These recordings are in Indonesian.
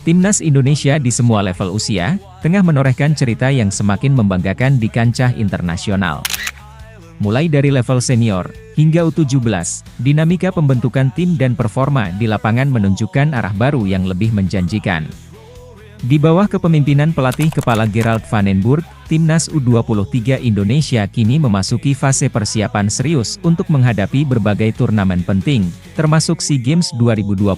Timnas Indonesia di semua level usia, tengah menorehkan cerita yang semakin membanggakan di kancah internasional. Mulai dari level senior, hingga U17, dinamika pembentukan tim dan performa di lapangan menunjukkan arah baru yang lebih menjanjikan. Di bawah kepemimpinan pelatih kepala Gerald van den Burg, Timnas U23 Indonesia kini memasuki fase persiapan serius untuk menghadapi berbagai turnamen penting, termasuk SEA Games 2025.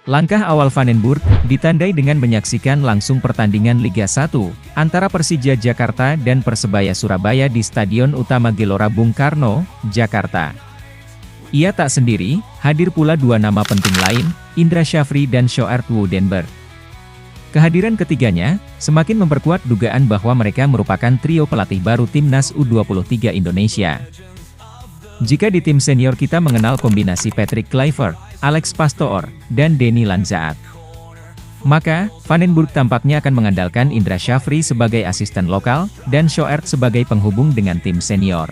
Langkah awal van den Burg ditandai dengan menyaksikan langsung pertandingan Liga 1 antara Persija Jakarta dan Persebaya Surabaya di Stadion Utama Gelora Bung Karno, Jakarta. Ia tak sendiri, hadir pula dua nama penting lain, Indra Syafri dan Sjoerd Woerdenberg. Kehadiran ketiganya semakin memperkuat dugaan bahwa mereka merupakan trio pelatih baru Timnas U23 Indonesia. Jika di tim senior kita mengenal kombinasi Patrick Kluivert, Alex Pastoor, dan Denny Lanzaat, maka van den Burg tampaknya akan mengandalkan Indra Syafri sebagai asisten lokal, dan Sjoerd sebagai penghubung dengan tim senior.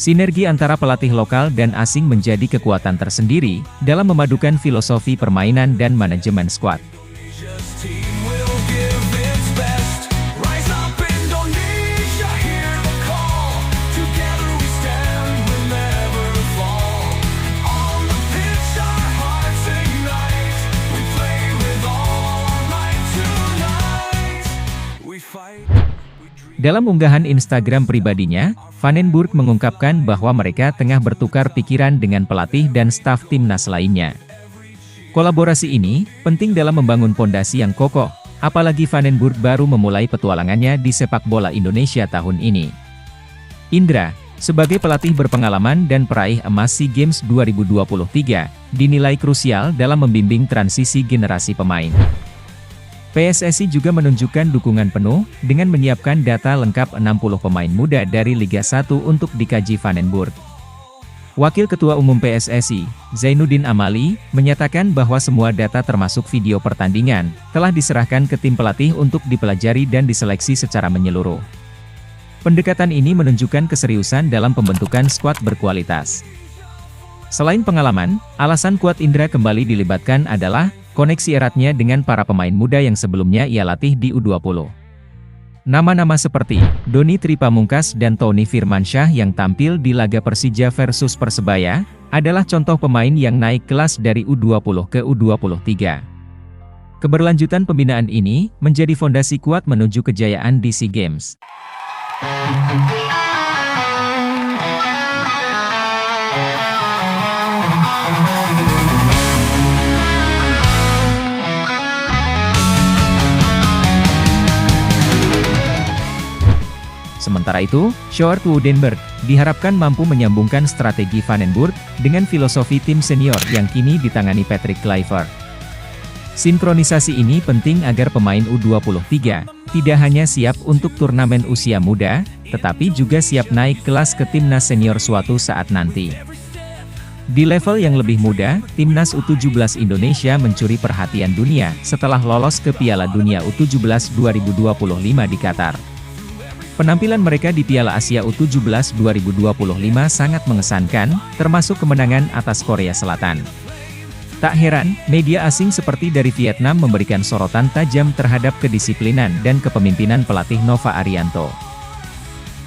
Sinergi antara pelatih lokal dan asing menjadi kekuatan tersendiri, dalam memadukan filosofi permainan dan manajemen skuad. Dalam unggahan Instagram pribadinya, van den Burg mengungkapkan bahwa mereka tengah bertukar pikiran dengan pelatih dan staf timnas lainnya. Kolaborasi ini penting dalam membangun pondasi yang kokoh, apalagi van den Burg baru memulai petualangannya di sepak bola Indonesia tahun ini. Indra, sebagai pelatih berpengalaman dan peraih emas SEA Games 2023, dinilai krusial dalam membimbing transisi generasi pemain. PSSI juga menunjukkan dukungan penuh, dengan menyiapkan data lengkap 60 pemain muda dari Liga 1 untuk dikaji van den Burg. Wakil Ketua Umum PSSI, Zainuddin Amali, menyatakan bahwa semua data termasuk video pertandingan, telah diserahkan ke tim pelatih untuk dipelajari dan diseleksi secara menyeluruh. Pendekatan ini menunjukkan keseriusan dalam pembentukan skuad berkualitas. Selain pengalaman, alasan kuat Indra kembali dilibatkan adalah koneksi eratnya dengan para pemain muda yang sebelumnya ia latih di U20. Nama-nama seperti Doni Tripamungkas dan Tony Firmansyah yang tampil di laga Persija versus Persebaya, adalah contoh pemain yang naik kelas dari U20 ke U23. Keberlanjutan pembinaan ini menjadi fondasi kuat menuju kejayaan di SEA Games. Sementara itu, Sjoerd Woerdenberg diharapkan mampu menyambungkan strategi van den Burg dengan filosofi tim senior yang kini ditangani Patrick Kluivert. Sinkronisasi ini penting agar pemain U23 tidak hanya siap untuk turnamen usia muda, tetapi juga siap naik kelas ke timnas senior suatu saat nanti. Di level yang lebih muda, Timnas U17 Indonesia mencuri perhatian dunia setelah lolos ke Piala Dunia U17 2025 di Qatar. Penampilan mereka di Piala Asia U17 2025 sangat mengesankan, termasuk kemenangan atas Korea Selatan. Tak heran, media asing seperti dari Vietnam memberikan sorotan tajam terhadap kedisiplinan dan kepemimpinan pelatih Nova Arianto.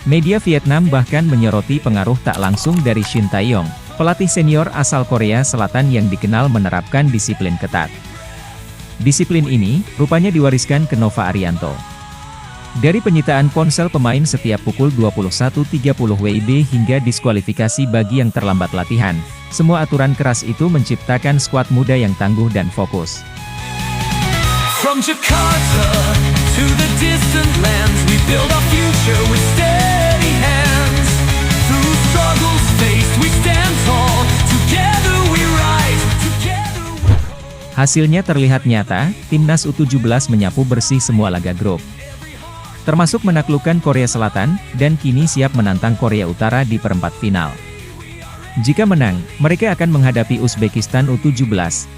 Media Vietnam bahkan menyoroti pengaruh tak langsung dari Shin Tae-yong, pelatih senior asal Korea Selatan yang dikenal menerapkan disiplin ketat. Disiplin ini, rupanya diwariskan ke Nova Arianto. Dari penyitaan ponsel pemain setiap pukul 21.30 WIB hingga diskualifikasi bagi yang terlambat latihan, semua aturan keras itu menciptakan skuad muda yang tangguh dan fokus. From Jakarta to the distant lands, we build our future with steady hands. Through struggles faced, we stand tall. Together we rise, together we... Hasilnya terlihat nyata, Timnas U17 menyapu bersih semua laga grup, termasuk menaklukkan Korea Selatan, dan kini siap menantang Korea Utara di perempat final. Jika menang, mereka akan menghadapi Uzbekistan U17,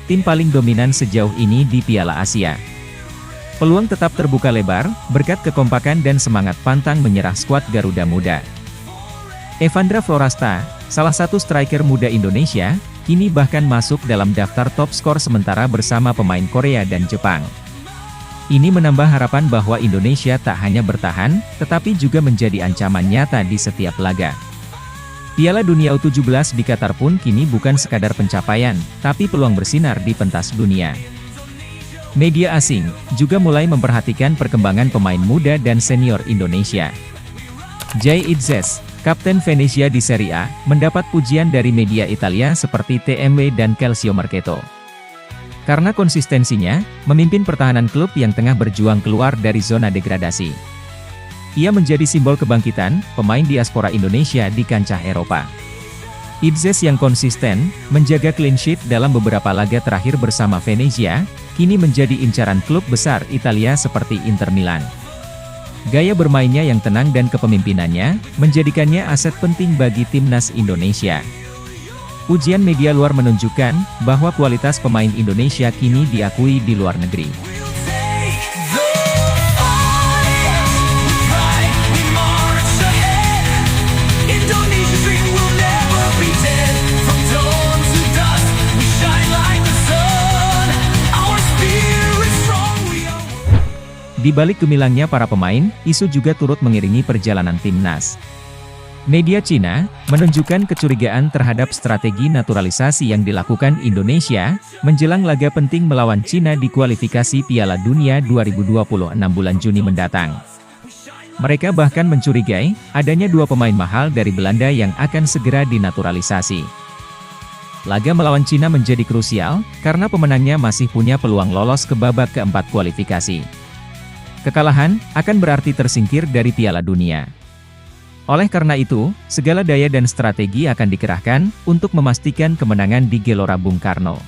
tim paling dominan sejauh ini di Piala Asia. Peluang tetap terbuka lebar, berkat kekompakan dan semangat pantang menyerah skuad Garuda Muda. Evandra Florasta, salah satu striker muda Indonesia, kini bahkan masuk dalam daftar top skor sementara bersama pemain Korea dan Jepang. Ini menambah harapan bahwa Indonesia tak hanya bertahan, tetapi juga menjadi ancaman nyata di setiap laga. Piala Dunia U17 di Qatar pun kini bukan sekadar pencapaian, tapi peluang bersinar di pentas dunia. Media asing juga mulai memperhatikan perkembangan pemain muda dan senior Indonesia. Jay Itzes, kapten Venezia di Serie A, mendapat pujian dari media Italia seperti TMW dan Calcio Mercato. Karena konsistensinya, memimpin pertahanan klub yang tengah berjuang keluar dari zona degradasi. Ia menjadi simbol kebangkitan pemain diaspora Indonesia di kancah Eropa. Itzes yang konsisten, menjaga clean sheet dalam beberapa laga terakhir bersama Venezia, kini menjadi incaran klub besar Italia seperti Inter Milan. Gaya bermainnya yang tenang dan kepemimpinannya, menjadikannya aset penting bagi timnas Indonesia. Pujian media luar menunjukkan, bahwa kualitas pemain Indonesia kini diakui di luar negeri. Di balik gemilangnya para pemain, isu juga turut mengiringi perjalanan timnas. Media Cina menunjukkan kecurigaan terhadap strategi naturalisasi yang dilakukan Indonesia menjelang laga penting melawan Cina di kualifikasi Piala Dunia 2026 bulan Juni mendatang. Mereka bahkan mencurigai adanya dua pemain mahal dari Belanda yang akan segera dinaturalisasi. Laga melawan Cina menjadi krusial karena pemenangnya masih punya peluang lolos ke babak keempat kualifikasi. Kekalahan akan berarti tersingkir dari Piala Dunia. Oleh karena itu, segala daya dan strategi akan dikerahkan untuk memastikan kemenangan di Gelora Bung Karno.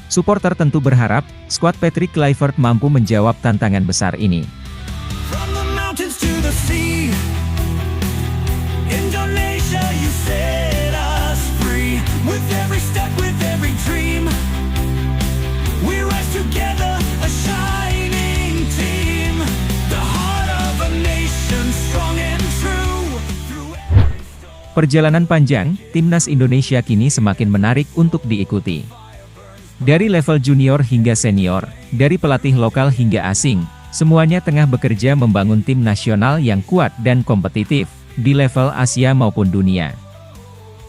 Suporter tentu berharap skuad Patrick Kluivert mampu menjawab tantangan besar ini. Perjalanan panjang, timnas Indonesia kini semakin menarik untuk diikuti. Dari level junior hingga senior, dari pelatih lokal hingga asing, semuanya tengah bekerja membangun tim nasional yang kuat dan kompetitif, di level Asia maupun dunia.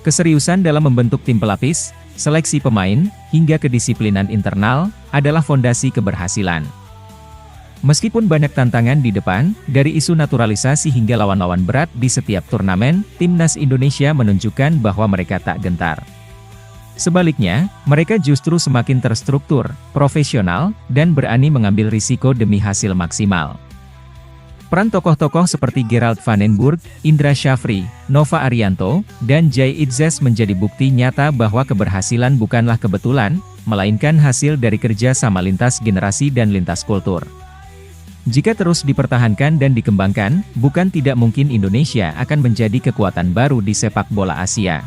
Keseriusan dalam membentuk tim pelapis, seleksi pemain, hingga kedisiplinan internal, adalah fondasi keberhasilan. Meskipun banyak tantangan di depan, dari isu naturalisasi hingga lawan-lawan berat di setiap turnamen, timnas Indonesia menunjukkan bahwa mereka tak gentar. Sebaliknya, mereka justru semakin terstruktur, profesional, dan berani mengambil risiko demi hasil maksimal. Peran tokoh-tokoh seperti Gerald van den Burg, Indra Syafri, Nova Arianto, dan Jay Itzes menjadi bukti nyata bahwa keberhasilan bukanlah kebetulan, melainkan hasil dari kerja sama lintas generasi dan lintas kultur. Jika terus dipertahankan dan dikembangkan, bukan tidak mungkin Indonesia akan menjadi kekuatan baru di sepak bola Asia.